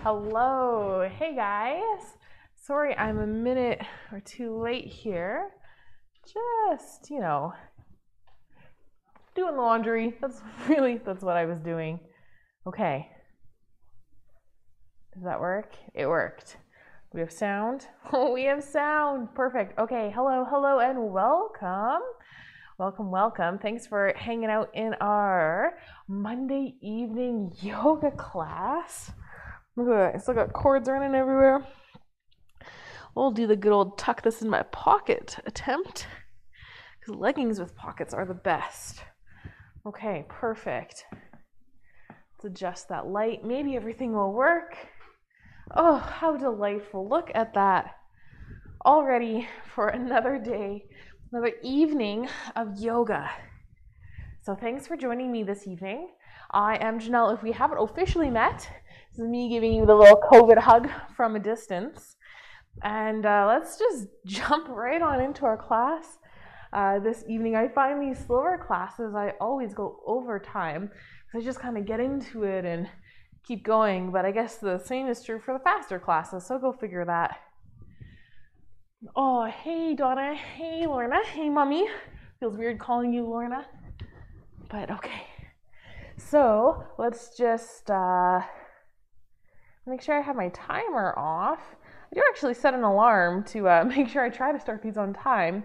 Hello. Hey guys. Sorry I'm a minute or two late here. Just, doing laundry. That's what I was doing. Okay. Does that work? It worked. We have sound? Oh, we have sound. Perfect. Okay. Hello, and welcome. Welcome. Thanks for hanging out in our Monday evening yoga class. Look at that. I still got cords running everywhere. We'll do the good old tuck this in my pocket attempt, because leggings with pockets are the best. Okay, perfect. Let's adjust that light. Maybe everything will work. Oh, how delightful. Look at that. All ready for another day, another evening of yoga. So thanks for joining me this evening. I am Janelle. If we haven't officially met, this is me giving you the little COVID hug from a distance. And let's just jump right on into our class this evening. I find these slower classes, I always go over time. So I just kind of get into it and keep going. But I guess the same is true for the faster classes. So go figure that. Oh, hey Donna. Hey Lorna. Hey Mommy. Feels weird calling you Lorna. But okay. So let's just make sure I have my timer off. I do actually set an alarm to make sure I try to start these on time.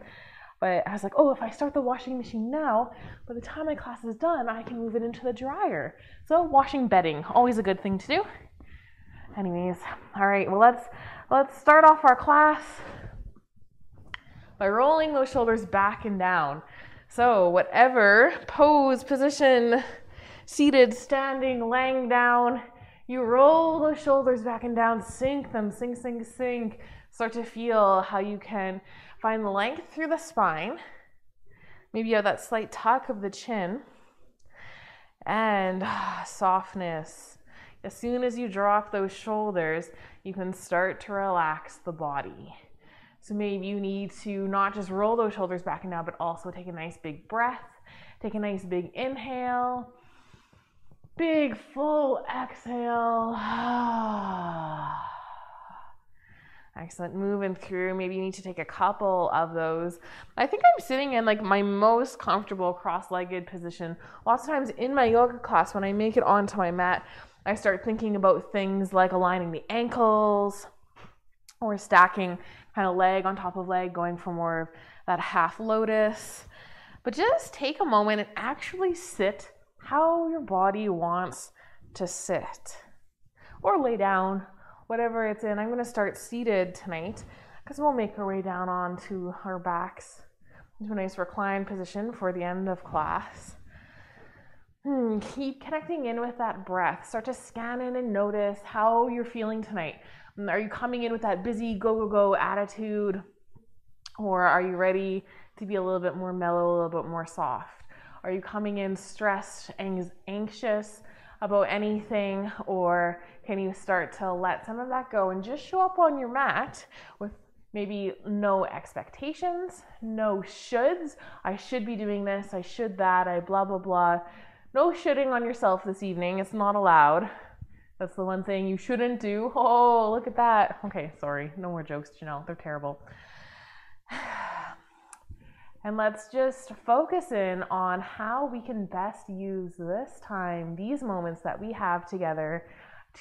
But I was like, oh, if I start the washing machine now, by the time my class is done, I can move it into the dryer. So washing bedding, always a good thing to do. Anyways, all right, well, let's start off our class by rolling those shoulders back and down. So whatever pose, position, seated, standing, laying down, you roll those shoulders back and down, sink them, sink. Start to feel how you can find length through the spine. Maybe you have that slight tuck of the chin. And softness. As soon as you drop those shoulders, you can start to relax the body. So maybe you need to not just roll those shoulders back and down, but also take a nice big breath. Take a nice big inhale. Big full exhale. Excellent. Moving through. Maybe you need to take a couple of those. I think I'm sitting in like my most comfortable cross-legged position. Lots of times in my yoga class, when I make it onto my mat, I start thinking about things like aligning the ankles or stacking kind of leg on top of leg, going for more of that half lotus. But just take a moment and actually sit how your body wants to sit or lay down, whatever it's in. I'm going to start seated tonight because we'll make our way down onto our backs into a nice reclined position for the end of class. Keep connecting in with that breath. Start to scan in and notice how you're feeling tonight. Are you coming in with that busy go attitude, or are you ready to be a little bit more mellow, a little bit more soft? Are you coming in stressed, anxious about anything, or can you start to let some of that go and just show up on your mat with maybe no expectations, no shoulds? I should be doing this, I should that, I blah, blah, blah. No shoulding on yourself this evening. It's not allowed. That's the one thing you shouldn't do. Oh, look at that. Okay, sorry. No more jokes, Janelle. They're terrible. And let's just focus in on how we can best use this time, these moments that we have together,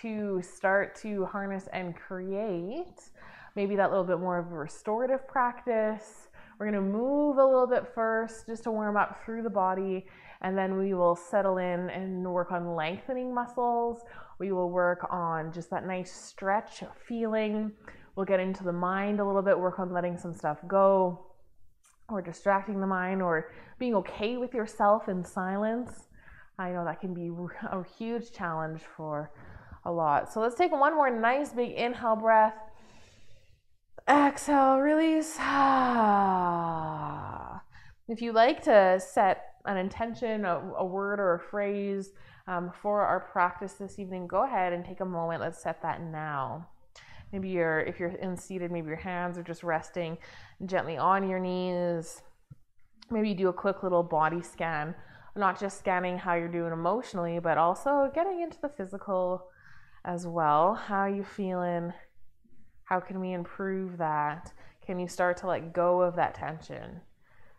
to start to harness and create maybe that little bit more of a restorative practice. We're going to move a little bit first just to warm up through the body, and then we will settle in and work on lengthening muscles. We will work on just that nice stretch feeling. We'll get into the mind a little bit, work on letting some stuff go, or distracting the mind, or being okay with yourself in silence. I know that can be a huge challenge for a lot. So let's take one more nice big inhale breath. Exhale, release. If you like to set an intention, a word or a phrase for our practice this evening, go ahead and take a moment. Let's set that now. Maybe if you're in seated, maybe your hands are just resting gently on your knees. Maybe you do a quick little body scan, not just scanning how you're doing emotionally, but also getting into the physical as well. How are you feeling? How can we improve that? Can you start to let go of that tension?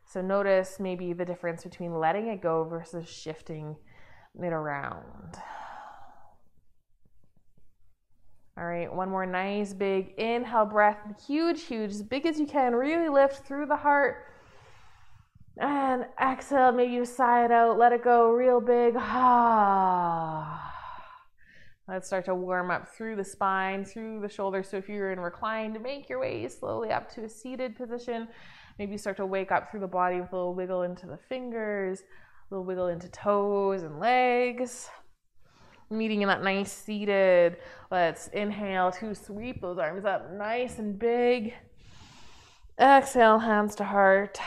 So notice maybe the difference between letting it go versus shifting it around. All right, one more nice big inhale breath, huge, huge, as big as you can. Really lift through the heart. And exhale, maybe you sigh it out, let it go real big. Let's start to warm up through the spine, through the shoulders. So if you're in reclined, make your way slowly up to a seated position. Maybe start to wake up through the body with a little wiggle into the fingers, a little wiggle into toes and legs. Meeting in that nice seated. Let's inhale to sweep those arms up nice and big. Exhale, hands to heart.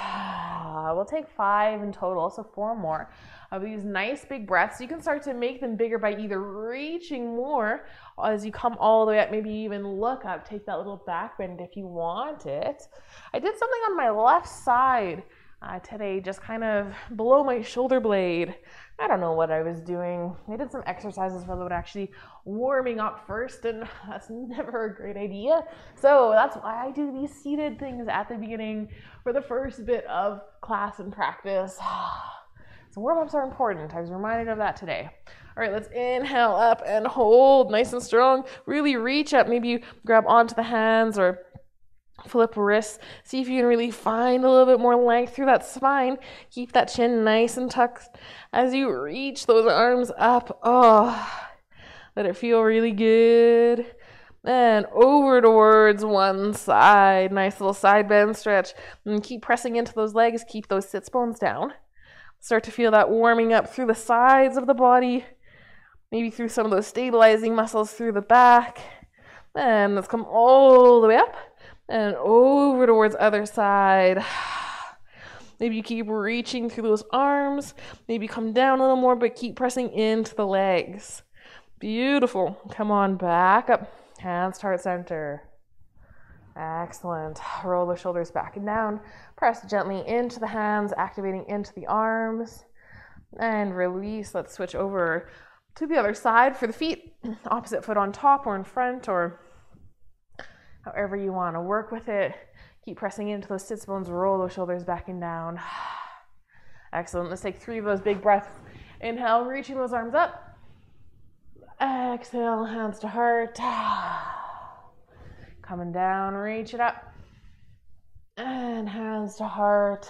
We'll take 5 in total, so 4 more of these nice big breaths. You can start to make them bigger by either reaching more as you come all the way up, maybe even look up, take that little back bend if you want it. I did something on my left side today, just kind of below my shoulder blade. I don't know what I was doing. I did some exercises without actually warming up first, and that's never a great idea. So that's why I do these seated things at the beginning for the first bit of class and practice. So warm-ups are important. I was reminded of that today. All right, let's inhale up and hold nice and strong. Really reach up. Maybe you grab onto the hands or flip wrists. See if you can really find a little bit more length through that spine. Keep that chin nice and tucked as you reach those arms up. Let it feel really good. And over towards one side. Nice little side bend stretch. And keep pressing into those legs. Keep those sits bones down. Start to feel that warming up through the sides of the body. Maybe through some of those stabilizing muscles through the back. And let's come all the way up. And over towards other side. Maybe you keep reaching through those arms. Maybe come down a little more, but keep pressing into the legs. Beautiful. Come on, back up. Hands to heart center. Excellent. Roll the shoulders back and down. Press gently into the hands, activating into the arms. And release. Let's switch over to the other side for the feet. Opposite foot on top or in front, or however you want to work with it. Keep pressing into those sits bones. Roll those shoulders back and down. Excellent. Let's take 3 of those big breaths. Inhale, reaching those arms up. Exhale, hands to heart. Coming down, reach it up. And hands to heart.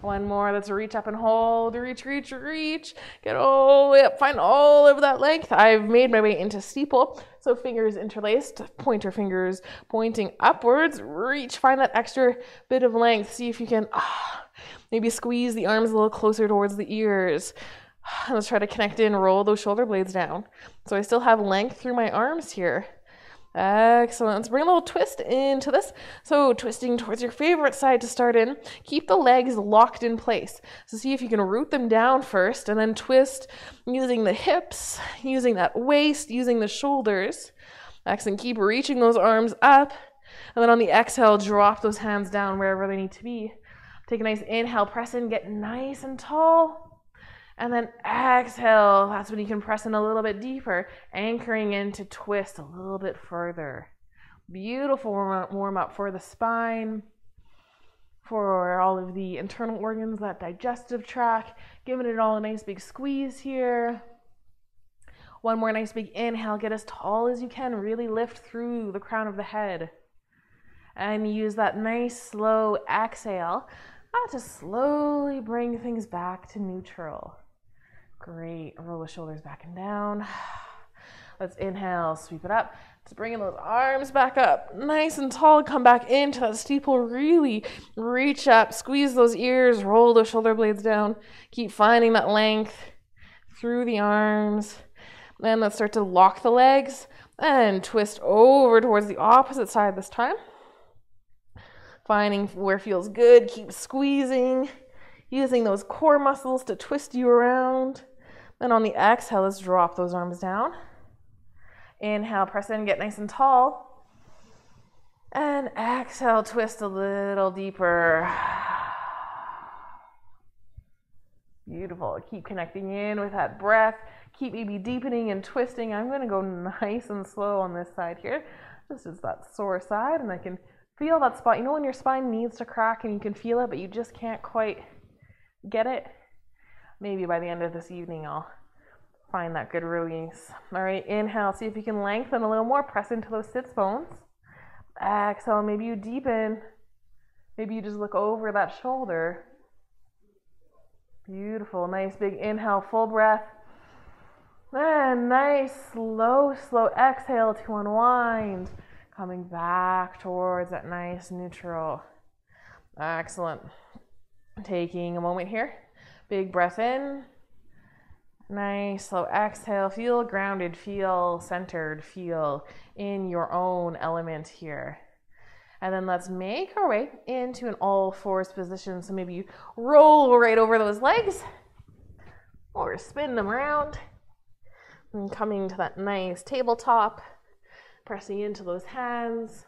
One more. Let's reach up and hold. Reach, reach, reach. Get all the way up. Find all of that length. I've made my way into steeple. So fingers interlaced, pointer fingers pointing upwards. Reach. Find that extra bit of length. See if you can maybe squeeze the arms a little closer towards the ears. Let's try to connect in. Roll those shoulder blades down. So I still have length through my arms here. Excellent. Let's bring a little twist into this. So twisting towards your favorite side to start in. Keep the legs locked in place. So see if you can root them down first and then twist using the hips, using that waist, using the shoulders. Excellent. Keep reaching those arms up. And then on the exhale, drop those hands down wherever they need to be. Take a nice inhale, press in, get nice and tall. And then exhale, that's when you can press in a little bit deeper, anchoring in to twist a little bit further. Beautiful warm up for the spine, for all of the internal organs, that digestive tract, giving it all a nice big squeeze here. One more nice big inhale, get as tall as you can, really lift through the crown of the head. And use that nice slow exhale to slowly bring things back to neutral. Great. Roll the shoulders back and down. Let's inhale, sweep it up. Just bringing those arms back up. Nice and tall. Come back into that steeple. Really reach up. Squeeze those ears. Roll those shoulder blades down. Keep finding that length through the arms. Then let's start to lock the legs and twist over towards the opposite side this time. Finding where feels good. Keep squeezing. Using those core muscles to twist you around. Then on the exhale, let's drop those arms down. Inhale, press in, get nice and tall. And exhale, twist a little deeper. Beautiful. Keep connecting in with that breath. Keep maybe deepening and twisting. I'm going to go nice and slow on this side here. This is that sore side, and I can feel that spot. You know when your spine needs to crack and you can feel it, but you just can't quite get it? Maybe by the end of this evening, I'll find that good release. All right, inhale. See if you can lengthen a little more. Press into those sits bones. Exhale. Maybe you deepen. Maybe you just look over that shoulder. Beautiful. Nice big inhale, full breath. And nice slow exhale to unwind. Coming back towards that nice neutral. Excellent. Taking a moment here. Big breath in. Nice slow exhale. Feel grounded, feel centered, feel in your own element here. And then let's make our way into an all fours position. So maybe you roll right over those legs or spin them around. And coming to that nice tabletop, pressing into those hands,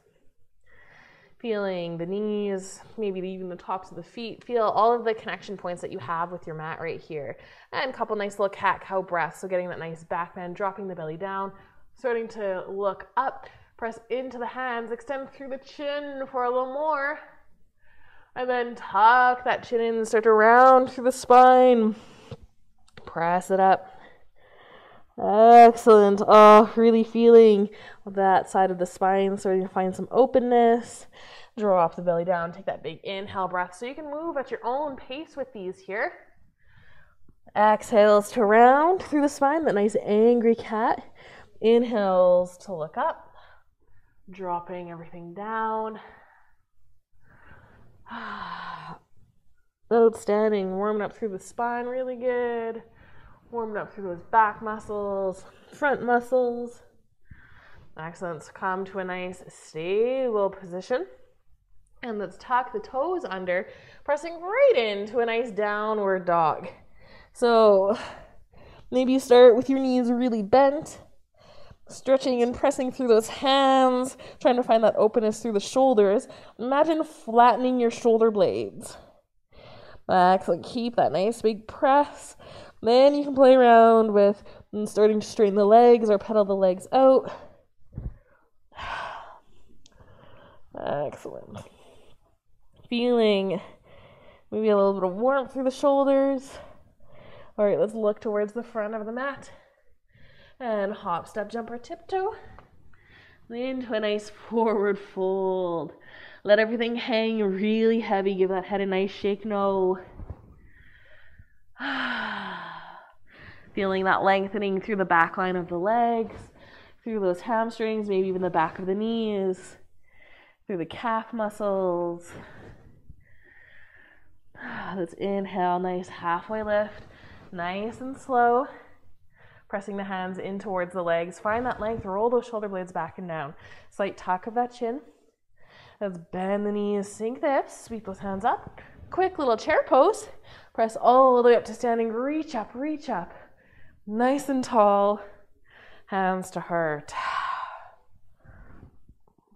feeling the knees, maybe even the tops of the feet. Feel all of the connection points that you have with your mat right here. And a couple nice little cat-cow breaths. So getting that nice back bend, dropping the belly down, starting to look up. Press into the hands, extend through the chin for a little more. And then tuck that chin in, start to round through the spine. Press it up. Excellent. Oh, really feeling that side of the spine, starting to find some openness. Drop the belly down, take that big inhale breath. So you can move at your own pace with these here. Exhales to round through the spine, that nice angry cat. Inhales to look up. Dropping everything down. Outstanding. Warming up through the spine really good. Warming up through those back muscles, front muscles. Excellent. So come to a nice stable position. And let's tuck the toes under, pressing right into a nice downward dog. So maybe you start with your knees really bent. Stretching and pressing through those hands, trying to find that openness through the shoulders. Imagine flattening your shoulder blades. Excellent. Keep that nice big press. Then you can play around with starting to straighten the legs or pedal the legs out. Excellent. Feeling maybe a little bit of warmth through the shoulders. All right, let's look towards the front of the mat. And hop, step, jump, or tiptoe into a nice forward fold. Let everything hang really heavy. Give that head a nice shake. No. Feeling that lengthening through the back line of the legs, through those hamstrings, maybe even the back of the knees, through the calf muscles. Let's inhale, nice halfway lift, nice and slow. Pressing the hands in towards the legs. Find that length. Roll those shoulder blades back and down. Slight tuck of that chin. Let's bend the knees, sink the hips, sweep those hands up. Quick little chair pose. Press all the way up to standing. Reach up, reach up. Nice and tall. Hands to heart.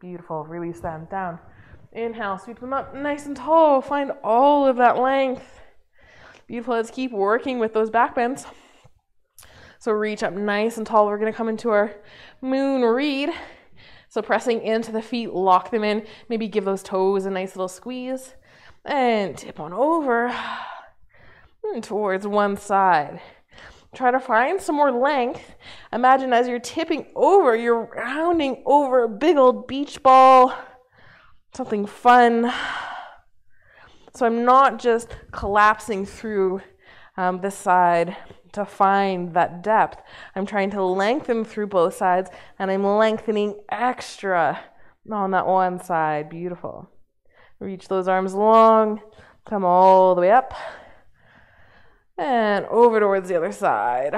Beautiful. Release them down. Inhale, sweep them up nice and tall. Find all of that length. Beautiful. Let's keep working with those back bends. So reach up nice and tall. We're going to come into our moon read. So pressing into the feet, lock them in. Maybe give those toes a nice little squeeze. And tip on over towards one side. Try to find some more length. Imagine as you're tipping over, you're rounding over a big old beach ball. Something fun. So I'm not just collapsing through this side to find that depth. I'm trying to lengthen through both sides, and I'm lengthening extra on that one side. Beautiful. Reach those arms long, come all the way up, and over towards the other side.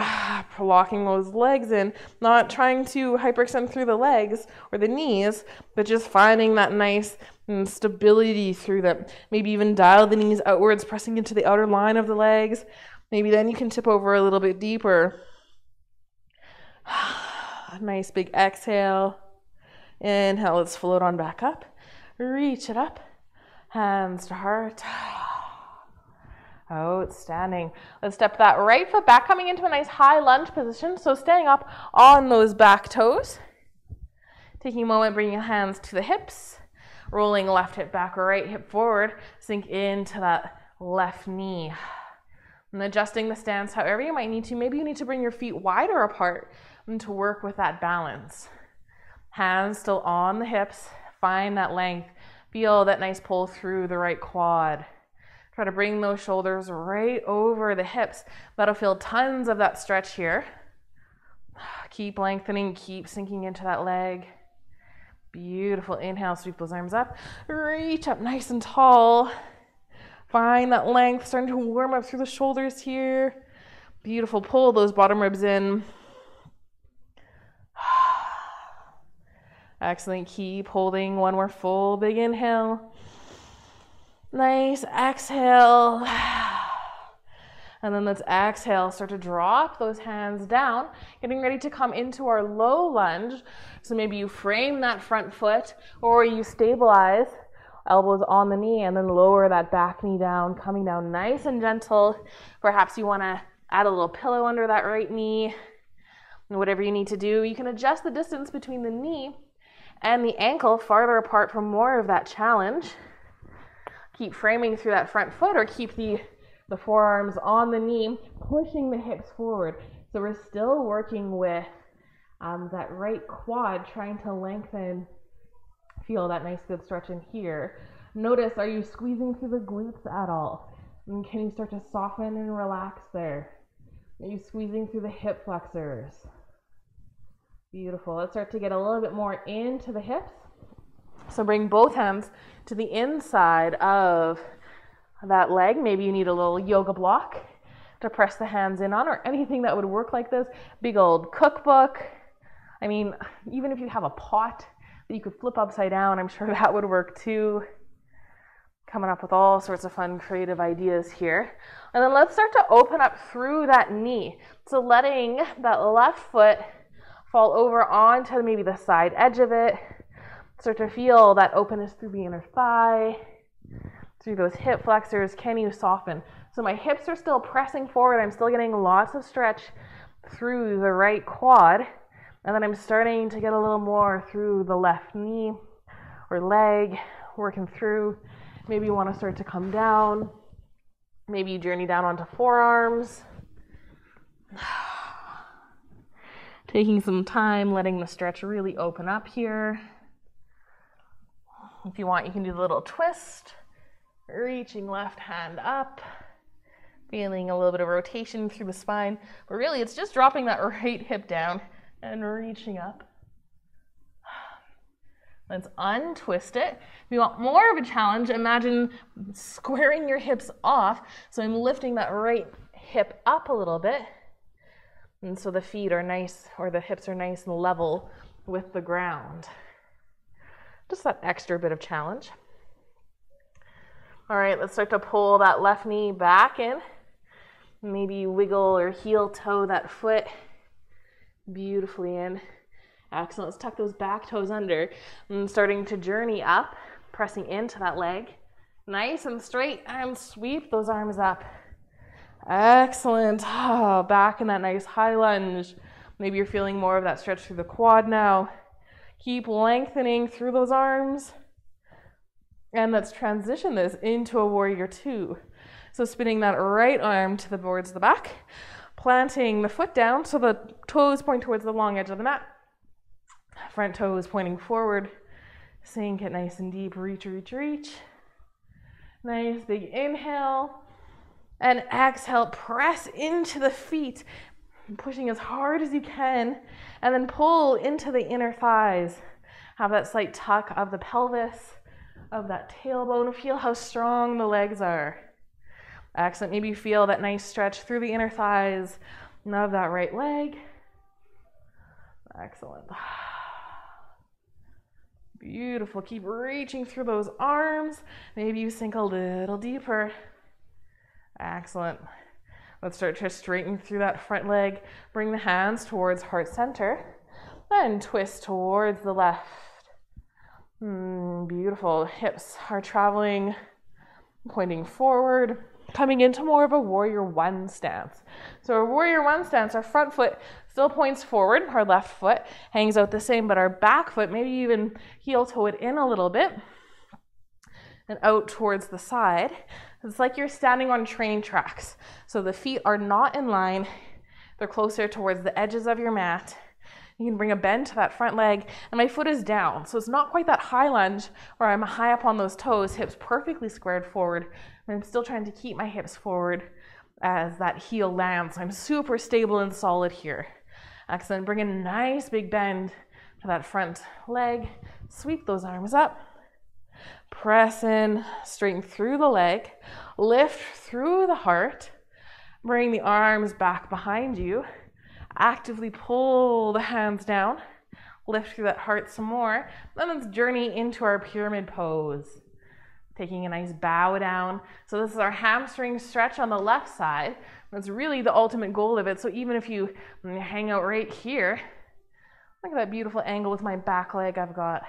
Locking those legs in, not trying to hyperextend through the legs or the knees, but just finding that nice stability through them. Maybe even dial the knees outwards, pressing into the outer line of the legs. Maybe then you can tip over a little bit deeper. Nice big exhale. Inhale, let's float on back up. Reach it up. Hands to heart. Outstanding. Let's step that right foot back, coming into a nice high lunge position. So staying up on those back toes. Taking a moment, bringing your hands to the hips. Rolling left hip back, right hip forward. Sink into that left knee. And adjusting the stance however you might need to. Maybe you need to bring your feet wider apart and to work with that balance. Hands still on the hips. Find that length. Feel that nice pull through the right quad. Try to bring those shoulders right over the hips. That'll feel tons of that stretch here. Keep lengthening, keep sinking into that leg. Beautiful. Inhale, sweep those arms up. Reach up nice and tall. Find that length, starting to warm up through the shoulders here. Beautiful. Pull those bottom ribs in. Excellent. Keep holding. One more full big inhale. Nice. Exhale. And then let's exhale. Start to drop those hands down. Getting ready to come into our low lunge. So maybe you frame that front foot or you stabilize. Elbows on the knee and then lower that back knee down, coming down nice and gentle. Perhaps you want to add a little pillow under that right knee. And whatever you need to do, you can adjust the distance between the knee and the ankle farther apart for more of that challenge. Keep framing through that front foot or keep the forearms on the knee, pushing the hips forward. So we're still working with that right quad, trying to lengthen. Feel that nice good stretch in here. Notice, are you squeezing through the glutes at all? And can you start to soften and relax there? Are you squeezing through the hip flexors? Beautiful. Let's start to get a little bit more into the hips. So bring both hands to the inside of that leg. Maybe you need a little yoga block to press the hands in on, or anything that would work like this. Big old cookbook. I mean, even if you have a pot that you could flip upside down, I'm sure that would work too. Coming up with all sorts of fun, creative ideas here. And then let's start to open up through that knee. So letting that left foot fall over onto maybe the side edge of it. Start to feel that openness through the inner thigh, through those hip flexors. Can you soften? So my hips are still pressing forward. I'm still getting lots of stretch through the right quad. And then I'm starting to get a little more through the left knee or leg, working through. Maybe you want to start to come down. Maybe you journey down onto forearms. Taking some time, letting the stretch really open up here. If you want, you can do the little twist. Reaching left hand up. Feeling a little bit of rotation through the spine. But really, it's just dropping that right hip down and reaching up. Let's untwist it. If you want more of a challenge, imagine squaring your hips off. So I'm lifting that right hip up a little bit. And so the feet are nice, or the hips are nice and level with the ground. Just that extra bit of challenge. All right, let's start to pull that left knee back in. Maybe wiggle or heel toe that foot beautifully in. Excellent. Let's tuck those back toes under and starting to journey up, pressing into that leg. Nice and straight, and sweep those arms up. Excellent. Oh, back in that nice high lunge. Maybe you're feeling more of that stretch through the quad now. Keep lengthening through those arms. And let's transition this into a warrior two. So spinning that right arm towards the back, planting the foot down so the toes point towards the long edge of the mat. Front toes pointing forward. Sink it nice and deep. Reach, reach, reach. Nice big inhale. And exhale, press into the feet, pushing as hard as you can, and then pull into the inner thighs. Have that slight tuck of the pelvis, of that tailbone. Feel how strong the legs are. Excellent. Maybe feel that nice stretch through the inner thighs of that right leg. Excellent. Beautiful. Keep reaching through those arms. Maybe you sink a little deeper. Excellent. Let's start to straighten through that front leg. Bring the hands towards heart center. Then twist towards the left. Beautiful. Hips are traveling, pointing forward. coming into more of a warrior one stance. So a warrior one stance, our front foot still points forward, our left foot hangs out the same, but our back foot, maybe even heel toe it in a little bit and out towards the side. It's like you're standing on train tracks. So the feet are not in line, they're closer towards the edges of your mat. You can bring a bend to that front leg, and my foot is down. So it's not quite that high lunge where I'm high up on those toes, hips perfectly squared forward, and I'm still trying to keep my hips forward as that heel lands. I'm super stable and solid here. Excellent. Bring a nice big bend to that front leg. Sweep those arms up. Press in, straighten through the leg. Lift through the heart. Bring the arms back behind you. Actively pull the hands down, lift through that heart some more. Then let's journey into our pyramid pose. Taking a nice bow down. So this is our hamstring stretch on the left side. That's really the ultimate goal of it. So even if you hang out right here, look at that beautiful angle with my back leg I've got.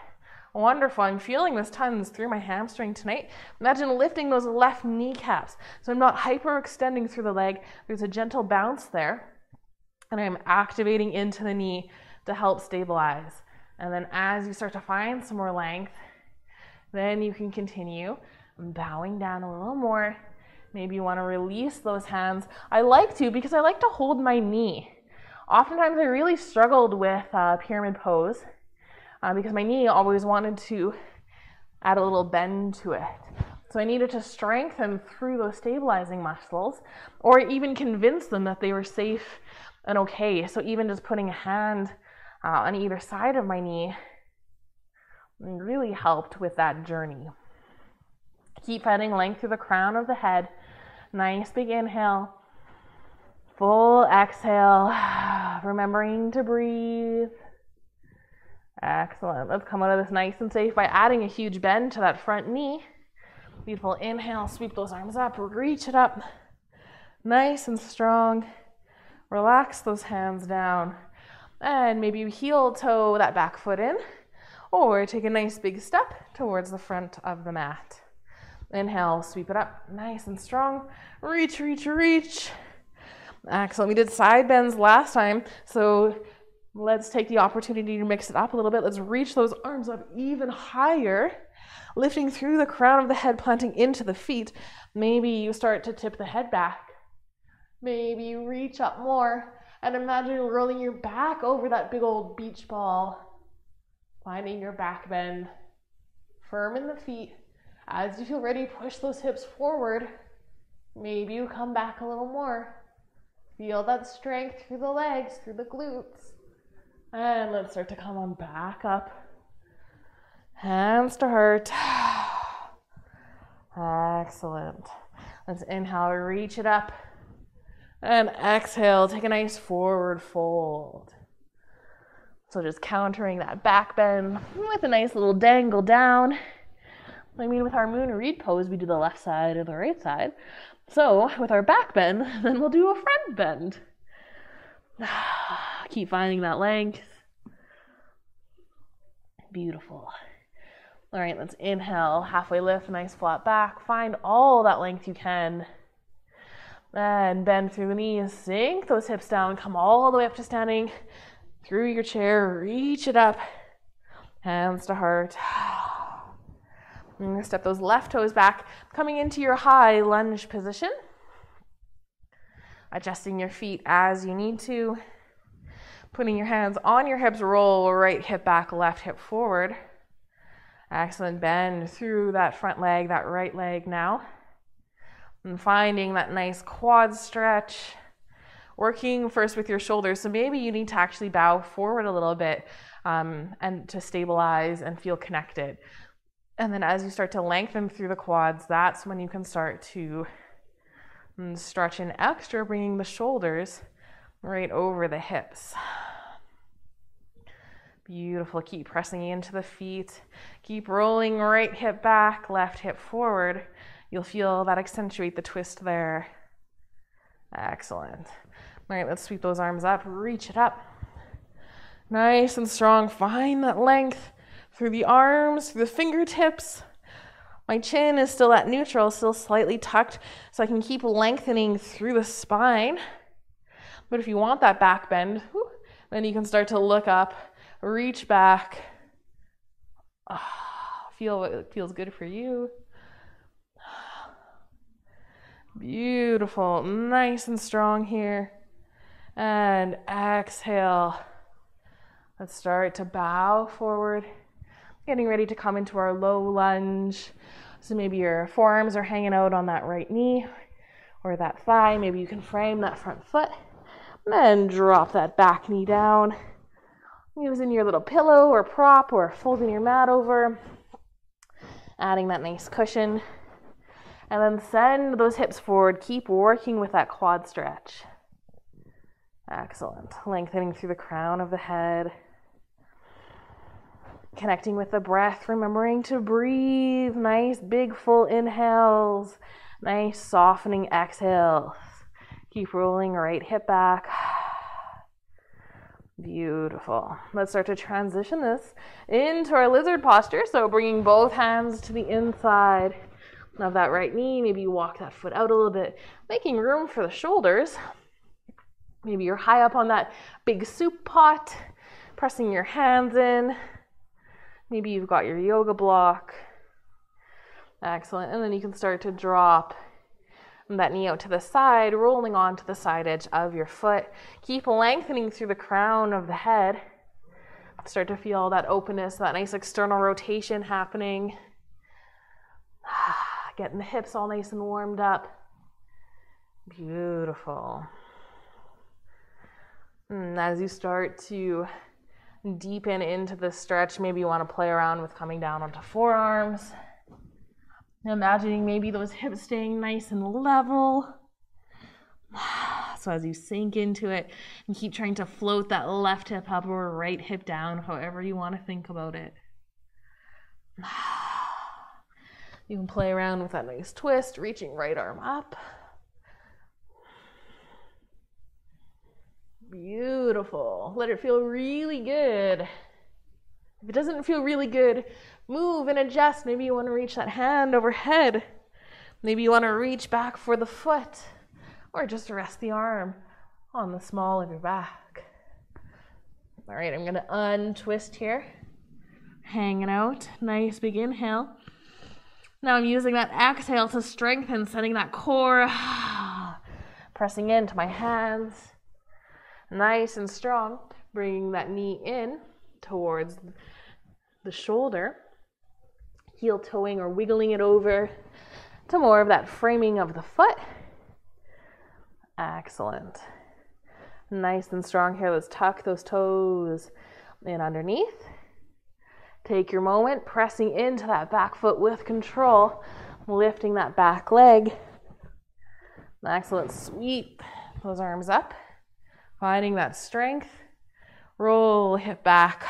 Wonderful. I'm feeling this tons through my hamstring tonight. Imagine lifting those left kneecaps. So I'm not hyperextending through the leg. There's a gentle bounce there. And I'm activating into the knee to help stabilize. And then as you start to find some more length, then you can continue bowing down a little more. Maybe you want to release those hands. I like to because I like to hold my knee. Oftentimes I really struggled with pyramid pose because my knee always wanted to add a little bend to it. So I needed to strengthen through those stabilizing muscles or even convince them that they were safe and okay. So even just putting a hand on either side of my knee really helped with that journey. Keep finding length through the crown of the head. Nice big inhale. Full exhale. Remembering to breathe. Excellent. Let's come out of this nice and safe by adding a huge bend to that front knee. Beautiful inhale. Sweep those arms up. Reach it up. Nice and strong. Relax those hands down. And maybe you heel toe that back foot in. Or take a nice big step towards the front of the mat. Inhale, sweep it up, nice and strong. Reach, reach, reach. Excellent. We did side bends last time, so let's take the opportunity to mix it up a little bit. Let's reach those arms up even higher, lifting through the crown of the head, planting into the feet. Maybe you start to tip the head back. Maybe you reach up more, and imagine rolling your back over that big old beach ball. Finding your back bend, firm in the feet. As you feel ready, push those hips forward. Maybe you come back a little more. Feel that strength through the legs, through the glutes. And let's start to come on back up. Hands to heart. Excellent. Let's inhale, reach it up. And exhale, take a nice forward fold. So just countering that back bend with a nice little dangle down. I mean, with our moon reed pose, we do the left side or the right side. So with our back bend, then we'll do a front bend. Keep finding that length. Beautiful. All right, let's inhale, halfway lift, nice flat back. Find all that length you can. And bend through the knees, sink those hips down, come all the way up to standing. Through your chair, reach it up, hands to heart. I'm going to step those left toes back, coming into your high lunge position. Adjusting your feet as you need to. Putting your hands on your hips, roll right hip back, left hip forward. Excellent, bend through that front leg, that right leg now. And finding that nice quad stretch. Working first with your shoulders, so maybe you need to actually bow forward a little bit and to stabilize and feel connected. And then as you start to lengthen through the quads, that's when you can start to stretch in extra, bringing the shoulders right over the hips. Beautiful. Keep pressing into the feet. Keep rolling right hip back, left hip forward. You'll feel that accentuate the twist there. Excellent. All right, let's sweep those arms up, reach it up. Nice and strong. Find that length through the arms, through the fingertips. My chin is still at neutral, still slightly tucked, so I can keep lengthening through the spine. But if you want that back bend, then you can start to look up, reach back. Feel what feels good for you. Beautiful, nice and strong here. And exhale. Let's start to bow forward, getting ready to come into our low lunge. So maybe your forearms are hanging out on that right knee or that thigh. Maybe you can frame that front foot. And then drop that back knee down. Using your little pillow or prop or folding your mat over. Adding that nice cushion. And then send those hips forward. Keep working with that quad stretch. Excellent. Lengthening through the crown of the head. Connecting with the breath. Remembering to breathe. Nice big full inhales. Nice softening exhales. Keep rolling right hip back. Beautiful. Let's start to transition this into our lizard posture. So bringing both hands to the inside of that right knee. Maybe you walk that foot out a little bit, making room for the shoulders. Maybe you're high up on that big soup pot, pressing your hands in. Maybe you've got your yoga block. Excellent. And then you can start to drop that knee out to the side, rolling onto the side edge of your foot. Keep lengthening through the crown of the head. Start to feel that openness, that nice external rotation happening. Getting the hips all nice and warmed up. Beautiful. And as you start to deepen into the stretch, maybe you want to play around with coming down onto forearms. Imagining maybe those hips staying nice and level. So as you sink into it and keep trying to float that left hip up or right hip down, however you want to think about it. You can play around with that nice twist, reaching right arm up. Beautiful. Let it feel really good. If it doesn't feel really good, move and adjust. Maybe you want to reach that hand overhead. Maybe you want to reach back for the foot or just rest the arm on the small of your back. All right, I'm going to untwist here. Hanging out. Nice big inhale. Now I'm using that exhale to strengthen, setting that core. Pressing into my hands. Nice and strong. Bringing that knee in towards the shoulder, heel toeing or wiggling it over to more of that framing of the foot. Excellent. Nice and strong here. Let's tuck those toes in underneath. Take your moment, pressing into that back foot with control, lifting that back leg. Excellent. Sweep those arms up, finding that strength. Roll hip back.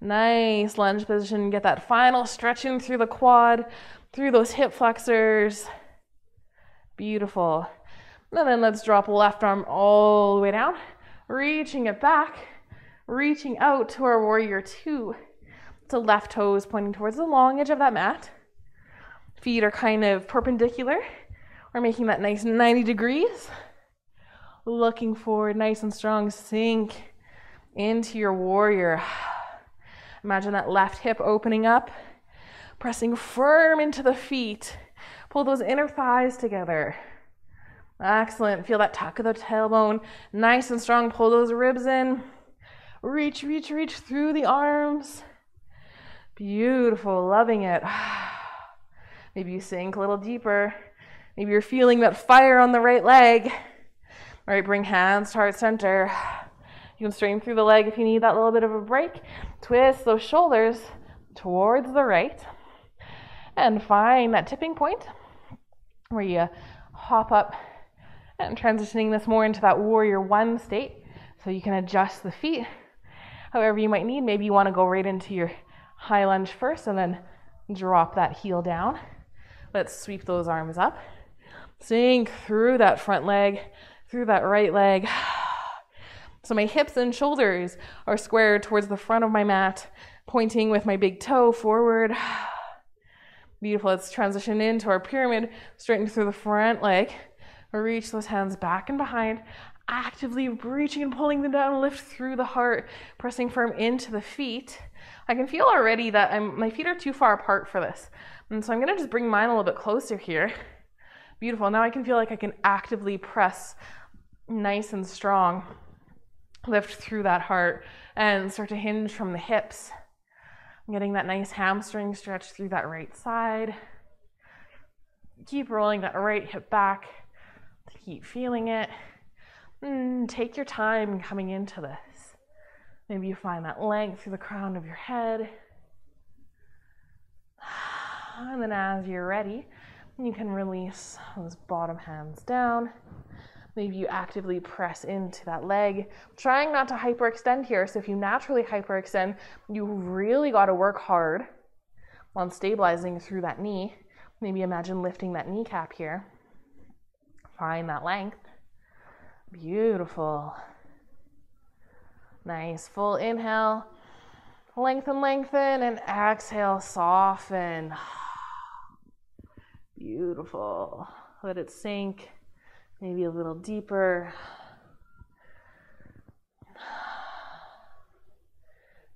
Nice lunge position. Get that final stretching through the quad, through those hip flexors. Beautiful. And then let's drop left arm all the way down, reaching it back, reaching out to our warrior two. So left toes pointing towards the long edge of that mat. Feet are kind of perpendicular. We're making that nice 90 degrees. Looking forward, nice and strong. Sink into your warrior. Imagine that left hip opening up, pressing firm into the feet. Pull those inner thighs together. Excellent. Feel that tuck of the tailbone. Nice and strong. Pull those ribs in. Reach, reach, reach through the arms. Beautiful. Loving it. Maybe you sink a little deeper. Maybe you're feeling that fire on the right leg. All right, bring hands to heart center. You can straighten through the leg if you need that little bit of a break. Twist those shoulders towards the right. And find that tipping point where you hop up and transitioning this more into that warrior one state. So you can adjust the feet however you might need. Maybe you want to go right into your high lunge first and then drop that heel down. Let's sweep those arms up. Sink through that front leg, through that right leg. So my hips and shoulders are squared towards the front of my mat, pointing with my big toe forward. Beautiful. Let's transition into our pyramid, straighten through the front leg. Reach those hands back and behind, actively reaching and pulling them down, lift through the heart, pressing firm into the feet. I can feel already that my feet are too far apart for this. And so I'm gonna just bring mine a little bit closer here. Beautiful. Now I can feel like I can actively press nice and strong, lift through that heart and start to hinge from the hips. I'm getting that nice hamstring stretch through that right side. Keep rolling that right hip back. Keep feeling it. Take your time coming into this. Maybe you find that length through the crown of your head. And then as you're ready, you can release those bottom hands down. Maybe you actively press into that leg, trying not to hyperextend here. So if you naturally hyperextend, you really got to work hard on stabilizing through that knee. Maybe imagine lifting that kneecap here. Find that length. Beautiful. Nice. Full inhale. Lengthen, lengthen, and exhale, soften. Beautiful. Let it sink. Maybe a little deeper.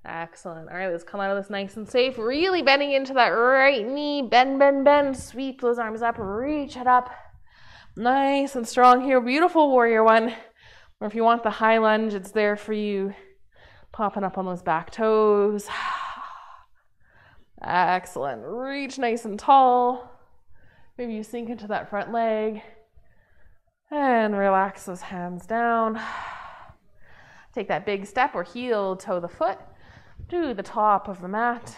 Excellent. All right, let's come out of this nice and safe. Really bending into that right knee. Bend, bend, bend. Sweep those arms up. Reach it up. Nice and strong here. Beautiful warrior one. Or if you want the high lunge, it's there for you. Popping up on those back toes. Excellent. Reach nice and tall. Maybe you sink into that front leg. And relax those hands down. Take that big step or heel toe the foot to the top of the mat.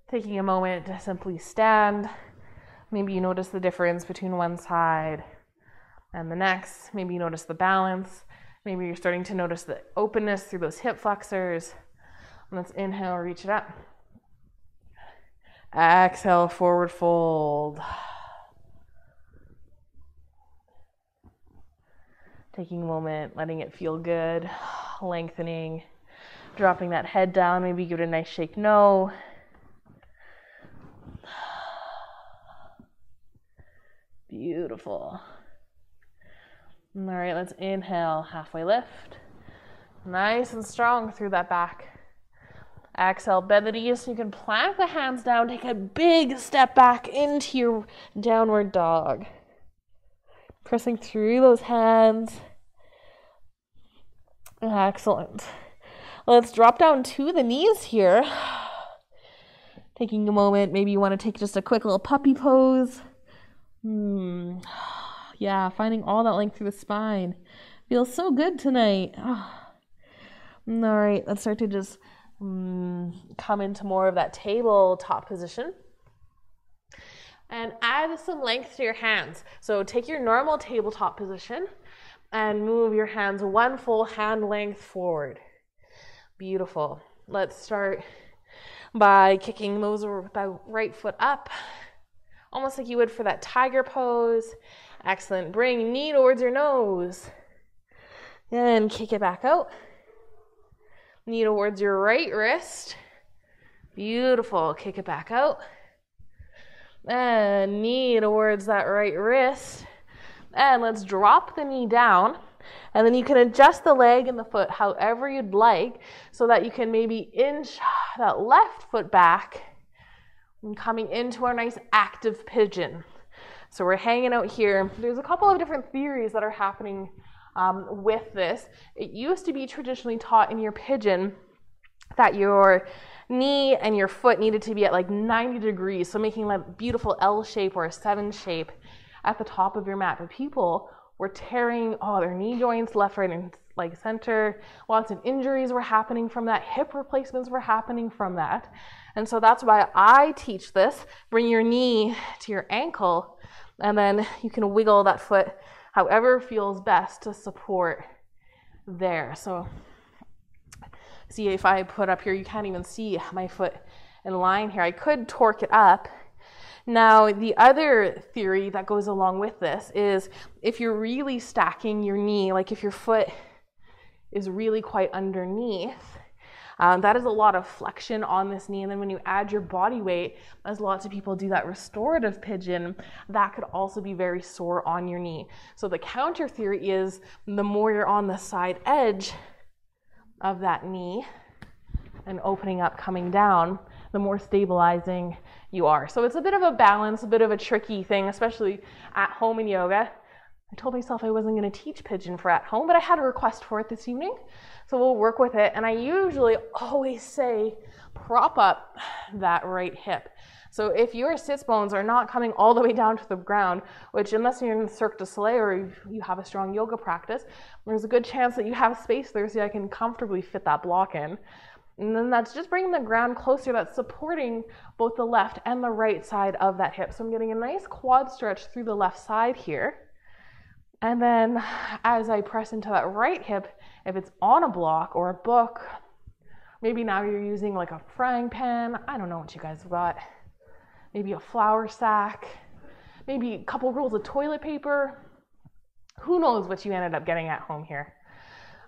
Taking a moment to simply stand. Maybe you notice the difference between one side and the next. Maybe you notice the balance. Maybe you're starting to notice the openness through those hip flexors. Let's inhale, reach it up. Exhale, forward fold. Taking a moment, letting it feel good, lengthening, dropping that head down, maybe give it a nice shake no. Beautiful. All right, let's inhale, halfway lift. Nice and strong through that back. Exhale, bend the knees so you can plant the hands down, take a big step back into your downward dog. Pressing through those hands. Excellent. Let's drop down to the knees here. Taking a moment, maybe you want to take just a quick little puppy pose. Yeah, finding all that length through the spine. Feels so good tonight. All right, let's start to just come into more of that tabletop position. And add some length to your hands. So take your normal tabletop position and move your hands one full hand length forward. Beautiful. Let's start by kicking those with the right foot up, almost like you would for that tiger pose. Excellent. Bring knee towards your nose. And kick it back out. Knee towards your right wrist. Beautiful. Kick it back out. And knee towards that right wrist. And let's drop the knee down. And then you can adjust the leg and the foot however you'd like so that you can maybe inch that left foot back and coming into our nice active pigeon. So we're hanging out here. There's a couple of different theories that are happening with this. It used to be traditionally taught in your pigeon that your knee and your foot needed to be at like 90 degrees, so making that beautiful L shape or a 7 shape at the top of your mat. But people were tearing their knee joints left, right, and like center. Lots of injuries were happening from that. Hip replacements were happening from that. And so that's why I teach this. Bring your knee to your ankle, and then you can wiggle that foot however feels best to support there. So see, if I put up here, you can't even see my foot in line here. I could torque it up. Now, the other theory that goes along with this is if you're really stacking your knee, like if your foot is really quite underneath, That is a lot of flexion on this knee. And then when you add your body weight, as lots of people do that restorative pigeon, that could also be very sore on your knee. So the counter theory is the more you're on the side edge of that knee and opening up, coming down, the more stabilizing you are. So it's a bit of a balance, a bit of a tricky thing, especially at home in yoga. I told myself I wasn't going to teach pigeon for at home, but I had a request for it this evening. So we'll work with it. And I usually always say, prop up that right hip. So if your sits bones are not coming all the way down to the ground, which unless you're in Cirque du Soleil or you have a strong yoga practice, there's a good chance that you have space there so I can comfortably fit that block in. And then that's just bringing the ground closer. That's supporting both the left and the right side of that hip. So I'm getting a nice quad stretch through the left side here. And then as I press into that right hip, if it's on a block or a book, maybe now you're using like a frying pan. I don't know what you guys have got. Maybe a flour sack, maybe a couple rolls of toilet paper. Who knows what you ended up getting at home here.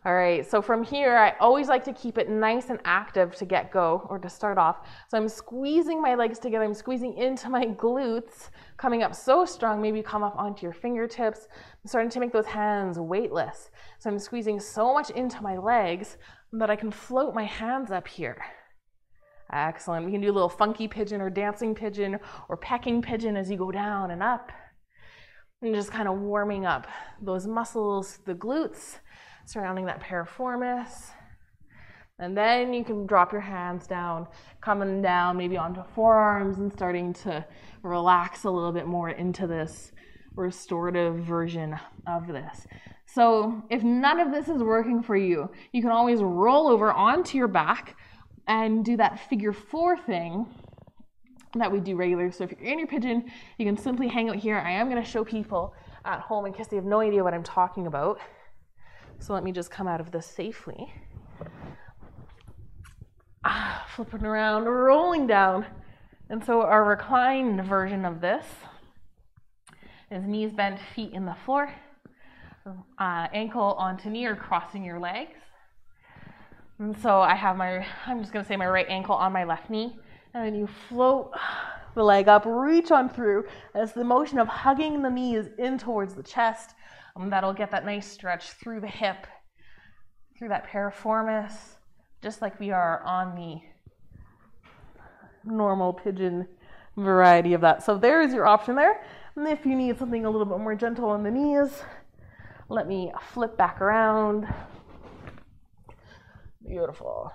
All right, so from here, I always like to keep it nice and active to get go or to start off. So I'm squeezing my legs together. I'm squeezing into my glutes, coming up so strong, maybe come up onto your fingertips. I'm starting to make those hands weightless. So I'm squeezing so much into my legs that I can float my hands up here. Excellent. We can do a little funky pigeon or dancing pigeon or pecking pigeon as you go down and up. And just kind of warming up those muscles, the glutes, surrounding that piriformis. And then you can drop your hands down, coming down maybe onto forearms and starting to relax a little bit more into this restorative version of this. So if none of this is working for you, you can always roll over onto your back and do that figure four thing that we do regularly. So if you're in your pigeon, you can simply hang out here. I am going to show people at home in case they have no idea what I'm talking about. So let me just come out of this safely. Flipping around, rolling down. And so our reclined version of this is knees bent, feet in the floor, ankle onto knee or crossing your legs. And so I have I'm just going to say my right ankle on my left knee. And then you float the leg up, reach on through. As the motion of hugging the knees in towards the chest. That'll get that nice stretch through the hip, through that piriformis, just like we are on the normal pigeon variety of that. So there is your option there. And if you need something a little bit more gentle on the knees, let me flip back around. Beautiful.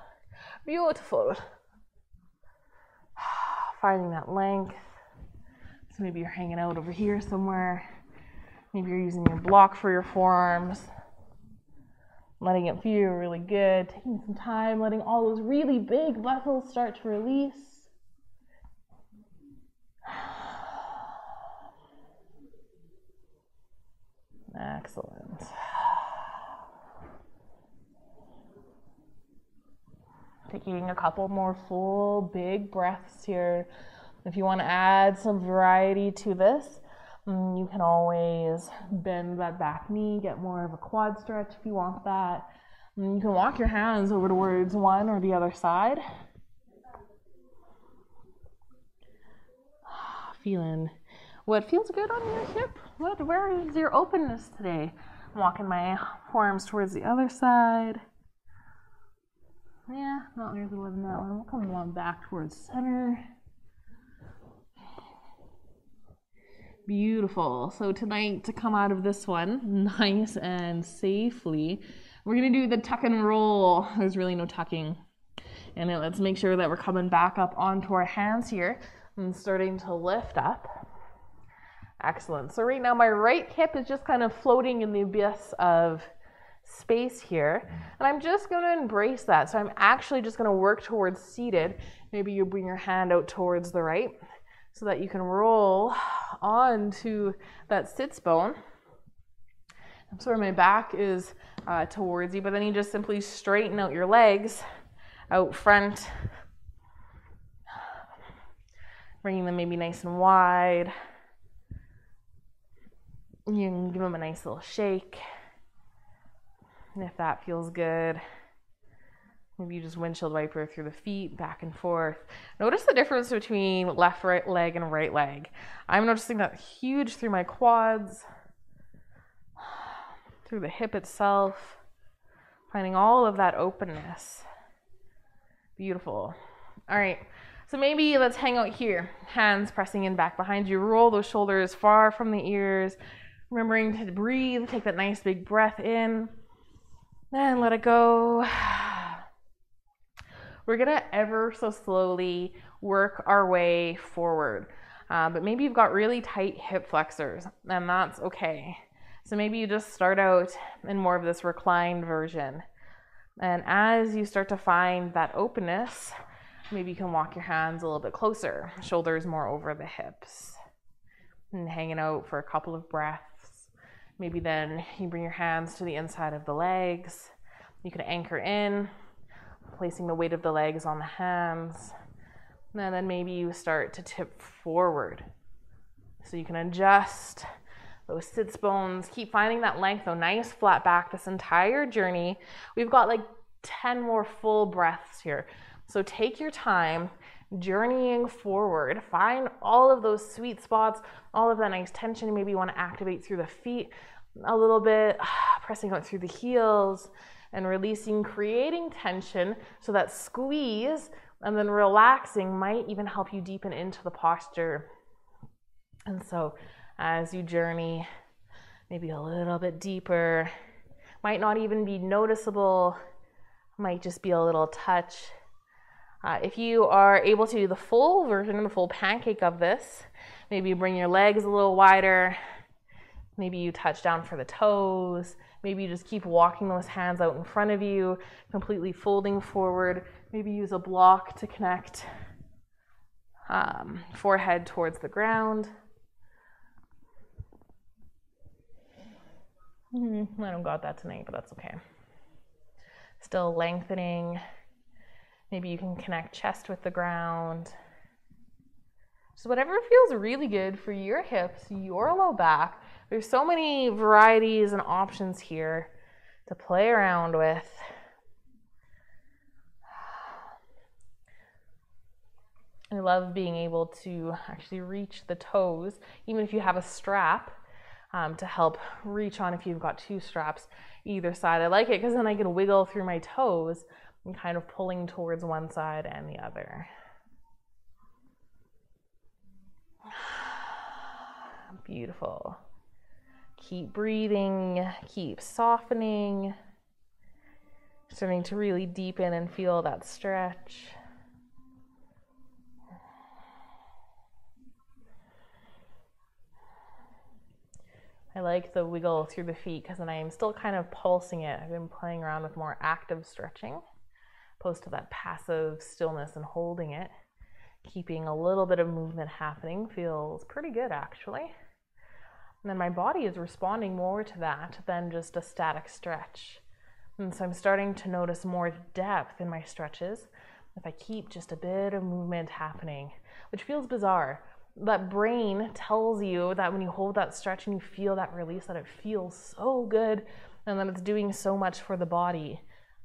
Beautiful. Finding that length. So maybe you're hanging out over here somewhere. Maybe you're using your block for your forearms. Letting it feel really good. Taking some time, letting all those really big muscles start to release. Excellent. Taking a couple more full big breaths here. If you want to add some variety to this, you can always bend that back knee, get more of a quad stretch if you want that. You can walk your hands over towards one or the other side. Feeling what feels good on your hip? Where is your openness today? I'm walking my forearms towards the other side. Yeah, not really loving that one. We'll come along back towards center. Beautiful. So tonight, to come out of this one nice and safely, we're going to do the tuck and roll. There's really no tucking. And then let's make sure that we're coming back up onto our hands here and starting to lift up. Excellent. So right now my right hip is just kind of floating in the abyss of space here. And I'm just going to embrace that. So I'm actually just going to work towards seated. Maybe you bring your hand out towards the right so that you can roll onto that sits bone. So my back is towards you, but then you just simply straighten out your legs out front, bringing them maybe nice and wide. You can give them a nice little shake, and if that feels good. Maybe you just windshield wiper through the feet, back and forth. Notice the difference between left right leg and right leg. I'm noticing that huge through my quads, through the hip itself, finding all of that openness. Beautiful. All right, so maybe let's hang out here. Hands pressing in back behind you. Roll those shoulders far from the ears. Remembering to breathe, take that nice big breath in, and let it go. We're gonna ever so slowly work our way forward. But maybe you've got really tight hip flexors, and that's okay. So maybe you just start out in more of this reclined version. And as you start to find that openness, maybe you can walk your hands a little bit closer, shoulders more over the hips, and hanging out for a couple of breaths. Maybe then you bring your hands to the inside of the legs. You can anchor in, placing the weight of the legs on the hands. And then maybe you start to tip forward. So you can adjust those sits bones. Keep finding that length, though. Nice flat back this entire journey. We've got like 10 more full breaths here. So take your time journeying forward. Find all of those sweet spots, all of that nice tension. Maybe you want to activate through the feet a little bit, pressing out through the heels and releasing, creating tension. So that squeeze and then relaxing might even help you deepen into the posture. And so as you journey maybe a little bit deeper, might not even be noticeable, might just be a little touch. If you are able to do the full version, the full pancake of this, maybe you bring your legs a little wider, maybe you touch down for the toes, maybe you just keep walking those hands out in front of you, completely folding forward, maybe use a block to connect forehead towards the ground. I don't got that tonight, but that's okay. Still lengthening. Maybe you can connect chest with the ground. So whatever feels really good for your hips, your low back. There's so many varieties and options here to play around with. I love being able to actually reach the toes, even if you have a strap, to help reach on if you've got two straps either side. I like it because then I can wiggle through my toes and kind of pulling towards one side and the other. Beautiful. Keep breathing, keep softening, starting to really deepen and feel that stretch. I like the wiggle through the feet because then I am still kind of pulsing it. I've been playing around with more active stretching, opposed to that passive stillness and holding it. Keeping a little bit of movement happening feels pretty good actually. And then my body is responding more to that than just a static stretch. And so I'm starting to notice more depth in my stretches if I keep just a bit of movement happening, which feels bizarre. That brain tells you that when you hold that stretch and you feel that release, that it feels so good and that it's doing so much for the body.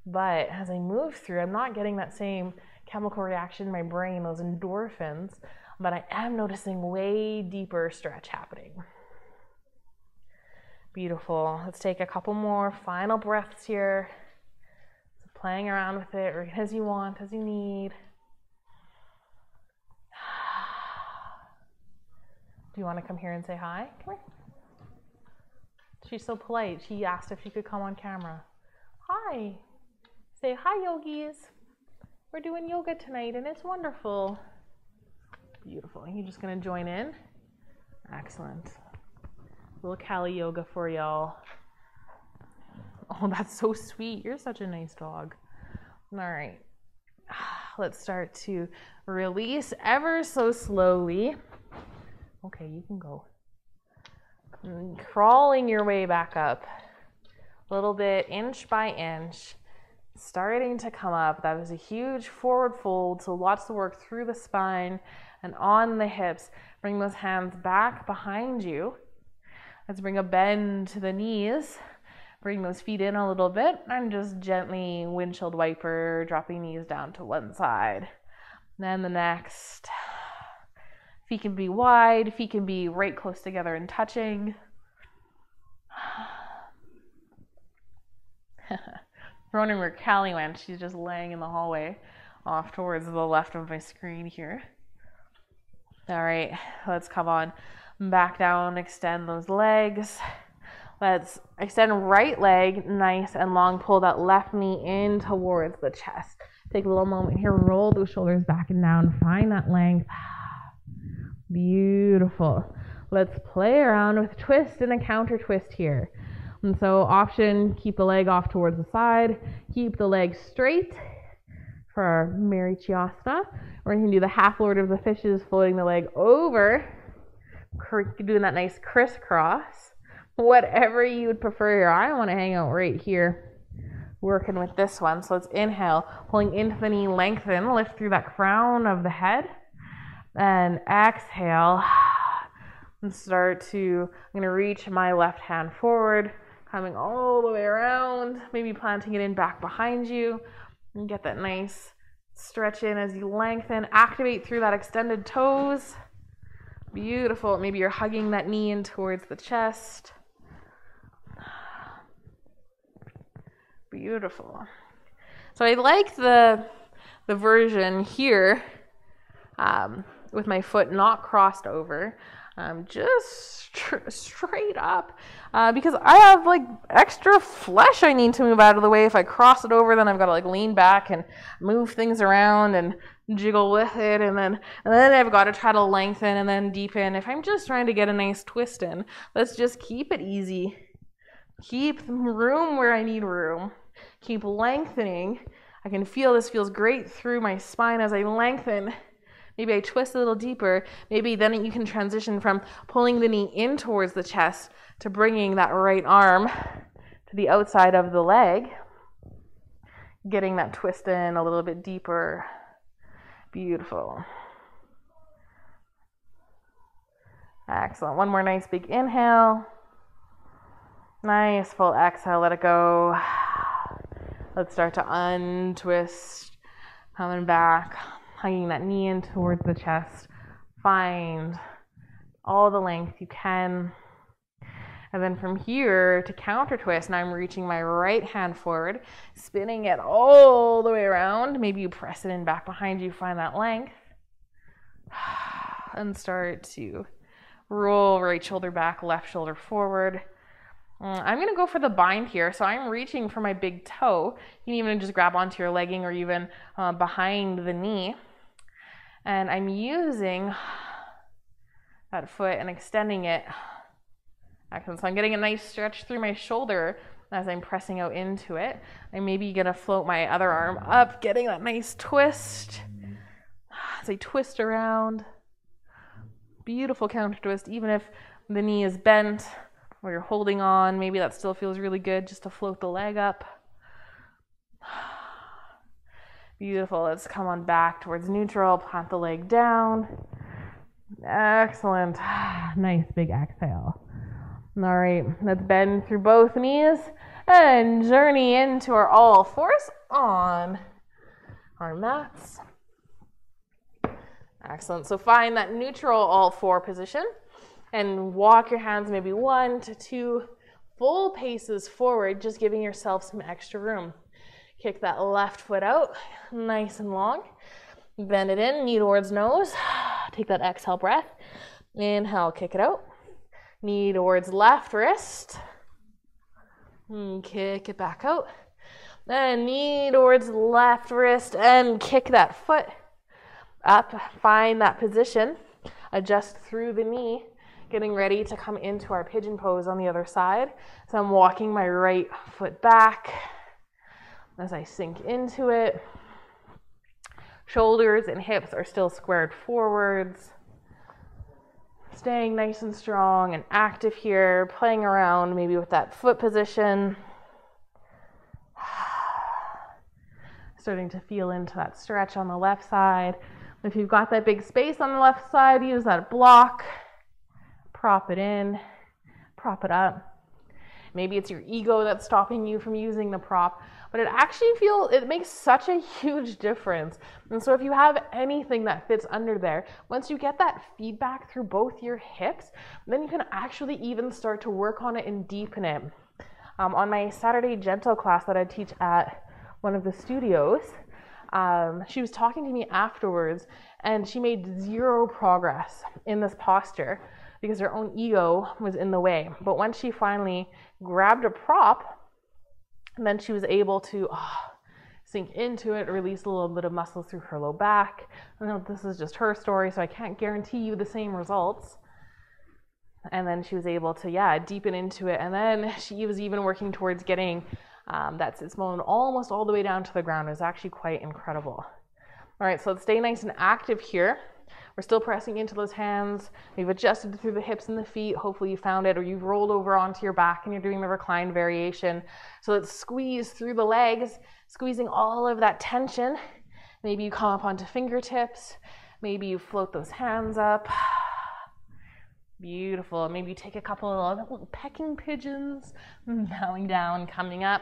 But as I move through, I'm not getting that same chemical reaction in my brain, those endorphins, but I am noticing way deeper stretch happening. Beautiful. Let's take a couple more final breaths here. So playing around with it or as you want, as you need. Do you want to come here and say hi? Come here. She's so polite. She asked if she could come on camera. Hi. Say hi, yogis. We're doing yoga tonight and it's wonderful. Beautiful. Are you just going to join in? Excellent. A little Kali yoga for y'all. Oh, that's so sweet. You're such a nice dog. All right. Let's start to release ever so slowly. Okay, you can go. And crawling your way back up. A little bit, inch by inch. Starting to come up. That was a huge forward fold, so lots of work through the spine and on the hips. Bring those hands back behind you. Let's bring a bend to the knees. Bring those feet in a little bit and just gently windshield wiper, dropping knees down to one side. Then the next. Feet can be wide, feet can be right close together and touching. Wondering where Callie went. She's just laying in the hallway off towards the left of my screen here. All right, let's come on back down, extend those legs. Let's extend right leg nice and long. Pull that left knee in towards the chest. Take a little moment here. Roll those shoulders back and down. Find that length. Beautiful. Let's play around with twist and a counter twist here. And so option, keep the leg off towards the side. Keep the leg straight for our Marichiasana. Or you can do the half Lord of the Fishes, floating the leg over. Doing that nice crisscross. Whatever you would prefer here. I want to hang out right here working with this one. So let's inhale, pulling into the knee, lengthen, lift through that crown of the head. And exhale and start to, I'm going to reach my left hand forward, coming all the way around, maybe planting it in back behind you. And get that nice stretch in as you lengthen. Activate through that extended toes. Beautiful. Maybe you're hugging that knee in towards the chest. Beautiful. So I like the version here with my foot not crossed over, just straight up, because I have like extra flesh I need to move out of the way. If I cross it over, then I've got to like lean back and move things around and jiggle with it, and then I've got to try to lengthen and then deepen. If I'm just trying to get a nice twist in, let's just keep it easy. Keep room where I need room. Keep lengthening. I can feel this feels great through my spine as I lengthen. Maybe I twist a little deeper. Maybe then you can transition from pulling the knee in towards the chest to bringing that right arm to the outside of the leg. Getting that twist in a little bit deeper. Beautiful. Excellent. One more nice big inhale. Nice full exhale. Let it go. Let's start to untwist. Coming back. Hugging that knee in towards the chest. Find all the length you can. And then from here to counter twist, now I'm reaching my right hand forward, spinning it all the way around. Maybe you press it in back behind you, find that length. And start to roll right shoulder back, left shoulder forward. I'm going to go for the bind here. So I'm reaching for my big toe. You can even just grab onto your legging or even behind the knee. And I'm using that foot and extending it. Excellent. So I'm getting a nice stretch through my shoulder as I'm pressing out into it. I'm maybe going to float my other arm up, getting that nice twist. As I twist around. Beautiful counter twist. Even if the knee is bent or you're holding on, maybe that still feels really good just to float the leg up. Beautiful. Let's come on back towards neutral. Plant the leg down. Excellent. Nice big exhale. All right. Let's bend through both knees and journey into our all fours on our mats. Excellent. So find that neutral all four position and walk your hands maybe 1 to 2 full paces forward, just giving yourself some extra room. Kick that left foot out, nice and long. Bend it in, knee towards nose. Take that exhale breath. Inhale, kick it out. Knee towards left wrist. Kick it back out. Then knee towards left wrist and kick that foot up. Find that position. Adjust through the knee. Getting ready to come into our pigeon pose on the other side. So I'm walking my right foot back as I sink into it. Shoulders and hips are still squared forwards. Staying nice and strong and active here, playing around maybe with that foot position. Starting to feel into that stretch on the left side. If you've got that big space on the left side, use that block. Prop it in, prop it up. Maybe it's your ego that's stopping you from using the prop, but it makes such a huge difference. And so if you have anything that fits under there, once you get that feedback through both your hips, then you can actually even start to work on it and deepen it. On my Saturday gentle class that I teach at one of the studios, she was talking to me afterwards, and she made zero progress in this posture because her own ego was in the way. But once she finally grabbed a prop, and then she was able to sink into it, release a little bit of muscle through her low back. I know this is just her story, so I can't guarantee you the same results. And then she was able to, deepen into it. And then she was even working towards getting that sits bone almost all the way down to the ground. It was actually quite incredible. All right, so let's stay nice and active here. We're still pressing into those hands. We've adjusted through the hips and the feet. Hopefully you found it, or you've rolled over onto your back and you're doing the reclined variation. So let's squeeze through the legs, squeezing all of that tension. Maybe you come up onto fingertips. Maybe you float those hands up. Beautiful. Maybe you take a couple of little pecking pigeons, bowing down, coming up,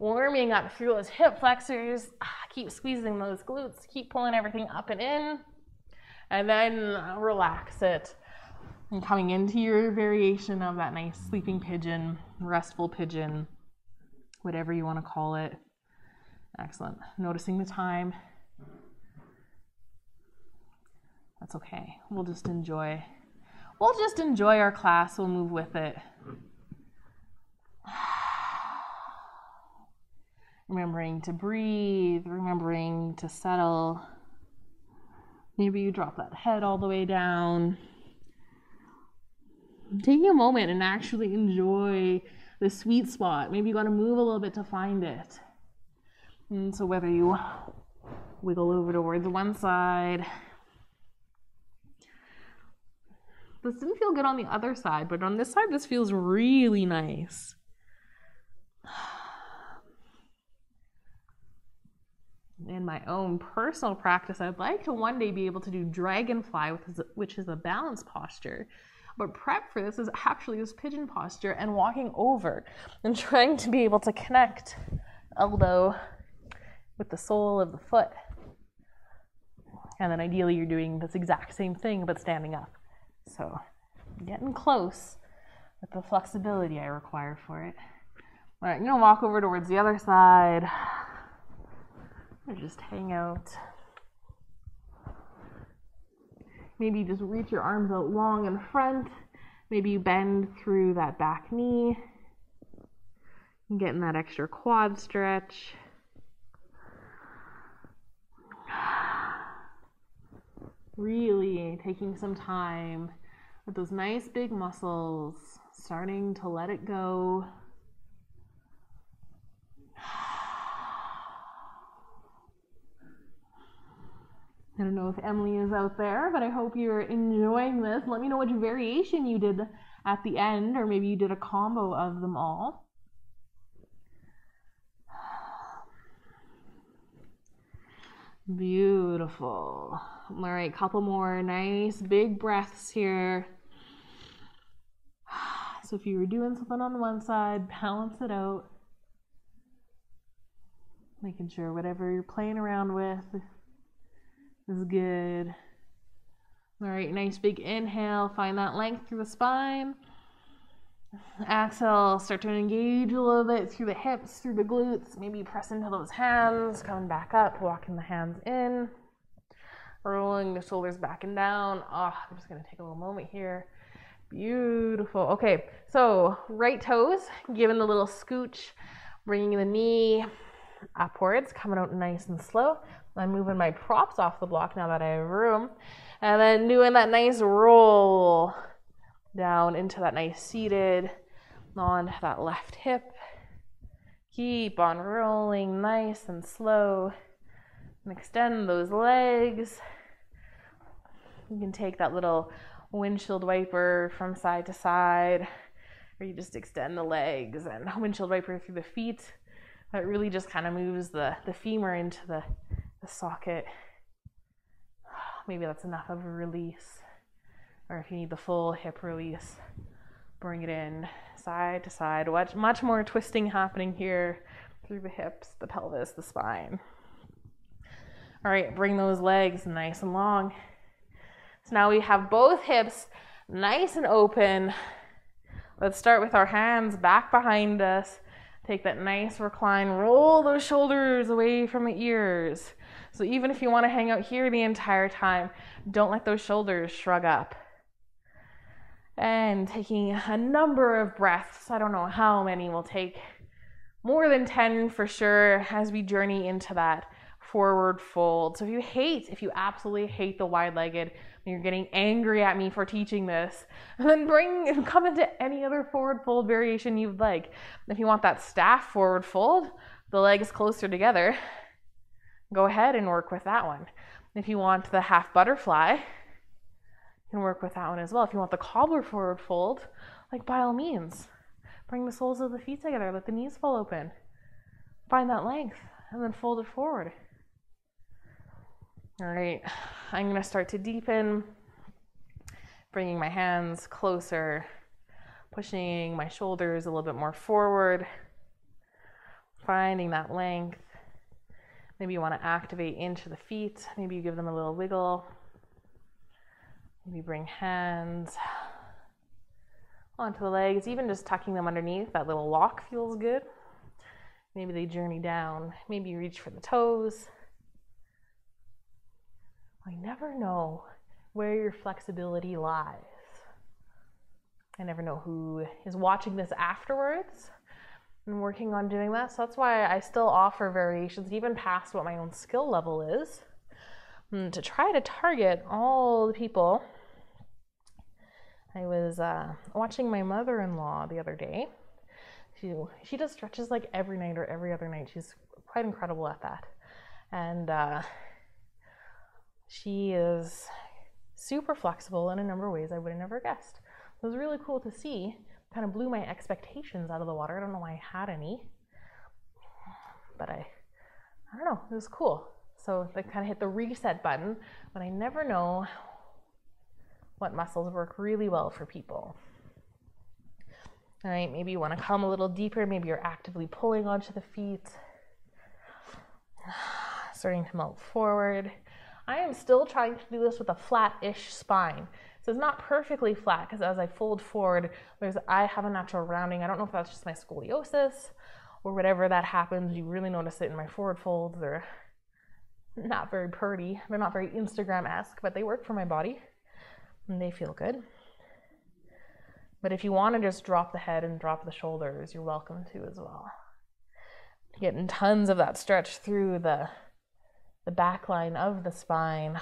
warming up through those hip flexors. Keep squeezing those glutes. Keep pulling everything up and in. And then relax it. And coming into your variation of that nice sleeping pigeon, restful pigeon, whatever you want to call it. Excellent. Noticing the time. That's okay. We'll just enjoy our class. We'll move with it. Remembering to breathe, remembering to settle. Maybe you drop that head all the way down. Taking a moment and actually enjoy the sweet spot. Maybe you got to move a little bit to find it. And so whether you wiggle over towards one side. This didn't feel good on the other side, but on this side, this feels really nice. In my own personal practice, I'd like to one day be able to do dragonfly, which is a balance posture. But prep for this is actually this pigeon posture and walking over and trying to be able to connect elbow with the sole of the foot. And then ideally you're doing this exact same thing but standing up. So getting close with the flexibility I require for it. All right, I'm gonna walk over towards the other side. Or just hang out. Maybe just reach your arms out long in front. Maybe you bend through that back knee. And getting that extra quad stretch. Really taking some time with those nice big muscles, starting to let it go. I don't know if Emily is out there, but I hope you're enjoying this. Let me know which variation you did at the end, or maybe you did a combo of them all. Beautiful. All right, couple more nice big breaths here. So if you were doing something on one side, balance it out. Making sure whatever you're playing around with is good. All right, nice big inhale. Find that length through the spine. Exhale, start to engage a little bit through the hips, through the glutes. Maybe press into those hands, coming back up, walking the hands in. Rolling the shoulders back and down. I'm just going to take a little moment here. Beautiful. Okay, so right toes, giving a little scooch, bringing the knee upwards, coming out nice and slow. I'm moving my props off the block now that I have room. And then doing that nice roll down into that nice seated, on that left hip. Keep on rolling nice and slow. And extend those legs. You can take that little windshield wiper from side to side, or you just extend the legs and windshield wiper through the feet. That really just kind of moves the femur into the socket. Maybe that's enough of a release. Or if you need the full hip release, Bring it in, side to side. Much more twisting happening here through the hips, the pelvis, the spine. All right, bring those legs nice and long. So now we have both hips nice and open. Let's start with our hands back behind us. Take that nice recline, roll those shoulders away from the ears. So even if you want to hang out here the entire time, don't let those shoulders shrug up. And taking a number of breaths, I don't know how many we'll take, more than 10 for sure, as we journey into that forward fold. So if you absolutely hate the wide-legged, and you're getting angry at me for teaching this, then come into any other forward fold variation you'd like. If you want that staff forward fold, the legs closer together, go ahead and work with that one. If you want the half butterfly, you can work with that one as well. If you want the cobbler forward fold, like by all means, bring the soles of the feet together, let the knees fall open, find that length, and then fold it forward. All right, I'm going to start to deepen, bringing my hands closer, pushing my shoulders a little bit more forward, finding that length. Maybe you want to activate into the feet. Maybe you give them a little wiggle. Maybe bring hands onto the legs, even just tucking them underneath. That little lock feels good. Maybe they journey down. Maybe you reach for the toes. I never know where your flexibility lies. I never know who is watching this afterwards and working on doing that. So that's why I still offer variations even past what my own skill level is, to try to target all the people. I was watching my mother-in-law the other day. She does stretches like every night or every other night. She's quite incredible at that. And she is super flexible in a number of ways I would have never guessed. It was really cool to see. Kind of blew my expectations out of the water. I don't know why I had any, but I don't know. It was cool. So I kind of hit the reset button, but I never know what muscles work really well for people. All right, maybe you want to come a little deeper. Maybe you're actively pulling onto the feet, starting to melt forward. I am still trying to do this with a flat-ish spine. So it's not perfectly flat because as I fold forward, I have a natural rounding. I don't know if that's just my scoliosis or whatever that happens. You really notice it in my forward folds. They're not very pretty. They're not very Instagram-esque, but they work for my body and they feel good. But if you want to just drop the head and drop the shoulders, you're welcome to as well. Getting tons of that stretch through the back line of the spine.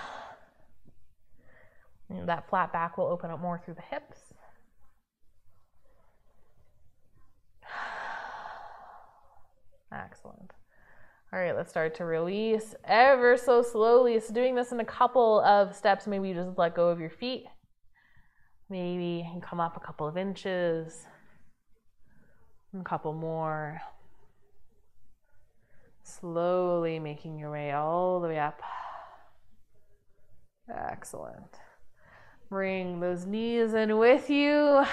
And that flat back will open up more through the hips. Excellent. All right, let's start to release ever so slowly. So doing this in a couple of steps, maybe you just let go of your feet. Maybe you can come up a couple of inches, and a couple more. Slowly making your way all the way up. Excellent. Bring those knees in with you.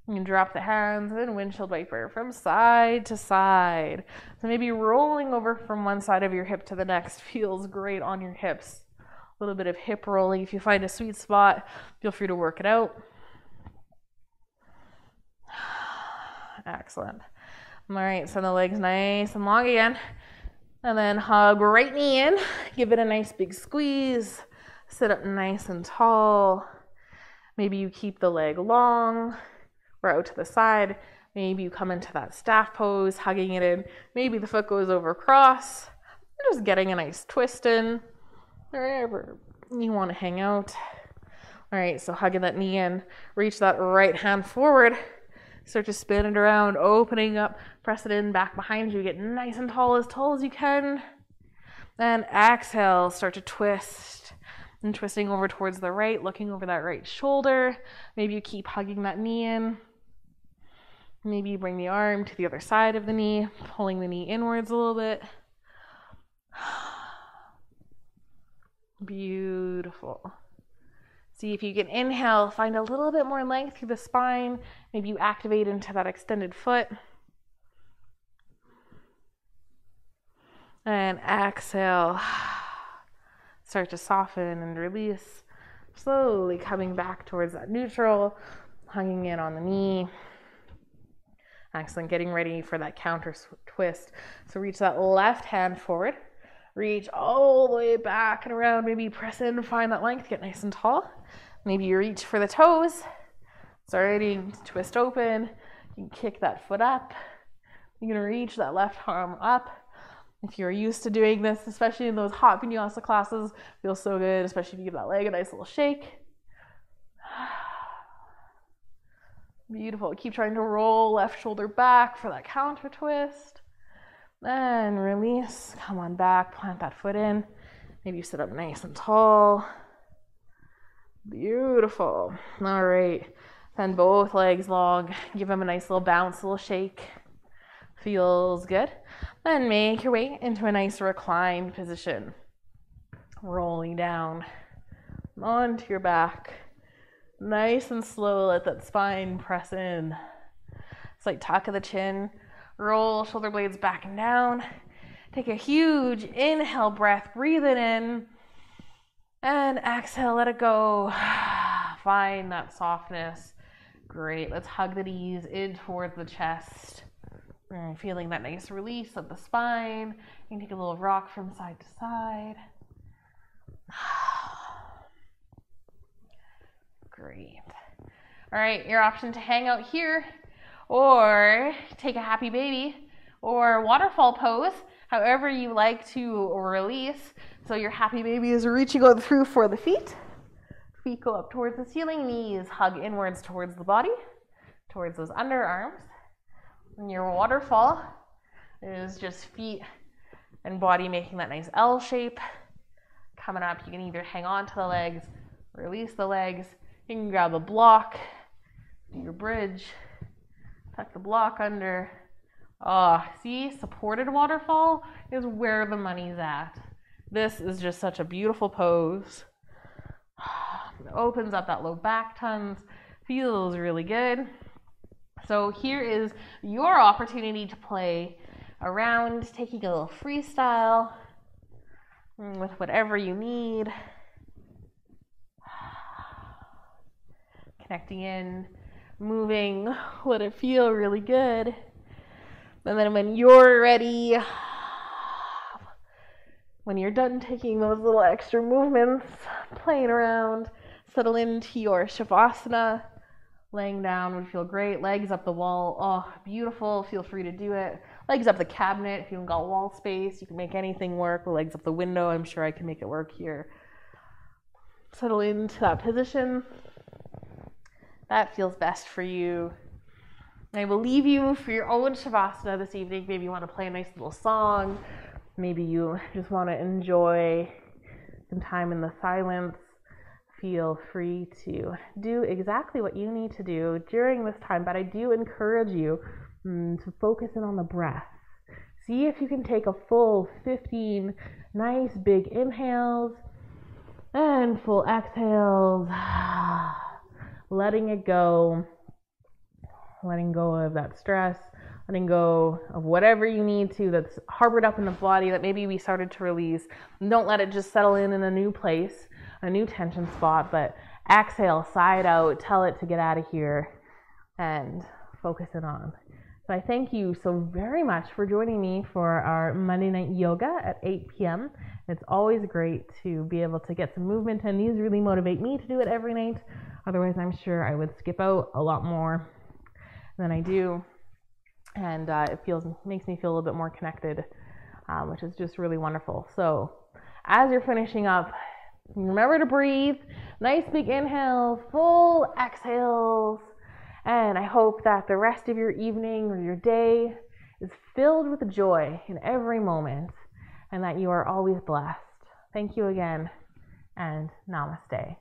You can drop the hands and windshield wiper from side to side. So maybe rolling over from one side of your hip to the next feels great on your hips. A little bit of hip rolling. If you find a sweet spot, feel free to work it out. Excellent. All right, so the legs nice and long again. And then hug right knee in. Give it a nice big squeeze. Sit up nice and tall. Maybe you keep the leg long or out to the side. Maybe you come into that staff pose, hugging it in. Maybe the foot goes over cross. Just getting a nice twist in. Wherever you want to hang out. All right, so hugging that knee in. Reach that right hand forward. Start to spin it around, opening up, press it in back behind you. Get nice and tall as you can. And exhale, start to twist. And twisting over towards the right, looking over that right shoulder. Maybe you keep hugging that knee in. Maybe you bring the arm to the other side of the knee, pulling the knee inwards a little bit. Beautiful. See if you can inhale, find a little bit more length through the spine. Maybe you activate into that extended foot. And exhale. Start to soften and release. Slowly coming back towards that neutral, hanging in on the knee. Excellent. Getting ready for that counter twist. So reach that left hand forward. Reach all the way back and around. Maybe press in, find that length, get nice and tall. Maybe you reach for the toes. Starting to twist open. You can kick that foot up. You're going to reach that left arm up. If you're used to doing this, especially in those hot vinyasa classes, feels so good, especially if you give that leg a nice little shake. Beautiful. Keep trying to roll left shoulder back for that counter twist. And release. Come on back. Plant that foot in. Maybe you sit up nice and tall. Beautiful. All right. Bend both legs long. Give them a nice little bounce, a little shake. Feels good. Then make your way into a nice reclined position. Rolling down onto your back. Nice and slow. Let that spine press in. It's like tuck of the chin. Roll shoulder blades back and down. Take a huge inhale breath. Breathe it in. And exhale, let it go. Find that softness. Great. Let's hug the knees in towards the chest. And feeling that nice release of the spine. You can take a little rock from side to side. Great. All right, your option to hang out here or take a happy baby or waterfall pose, however you like to release. So your happy baby is reaching out through for the feet. Feet go up towards the ceiling, knees hug inwards towards the body, towards those underarms. And your waterfall is just feet and body making that nice L shape. Coming up, you can either hang on to the legs, release the legs. You can grab a block, do your bridge, tuck the block under. See, supported waterfall is where the money's at. This is just such a beautiful pose. It opens up that low back tons, feels really good. So here is your opportunity to play around, taking a little freestyle with whatever you need. Connecting in, moving, let it feel really good. And then when you're ready, when you're done taking those little extra movements, playing around, settle into your Shavasana. Laying down would feel great. Legs up the wall. Oh, beautiful. Feel free to do it. Legs up the cabinet. If you haven't got wall space, you can make anything work. Legs up the window. I'm sure I can make it work here. Settle into that position. That feels best for you. I will leave you for your own Shavasana this evening. Maybe you want to play a nice little song. Maybe you just want to enjoy some time in the silence. Feel free to do exactly what you need to do during this time, but I do encourage you to focus in on the breath. See if you can take a full 15 nice big inhales and full exhales. Letting it go. Letting go of that stress. Letting go of whatever you need to that's harbored up in the body that maybe we started to release. And don't let it just settle in a new place, a new tension spot, but exhale, side out, tell it to get out of here and focus it on. So I thank you so very much for joining me for our Monday night yoga at 8 p.m. It's always great to be able to get some movement, and these really motivate me to do it every night. Otherwise, I'm sure I would skip out a lot more than I do. And it makes me feel a little bit more connected, which is just really wonderful. So as you're finishing up, remember to breathe. Nice big inhales, full exhales. And I hope that the rest of your evening or your day is filled with joy in every moment and that you are always blessed. Thank you again, and namaste.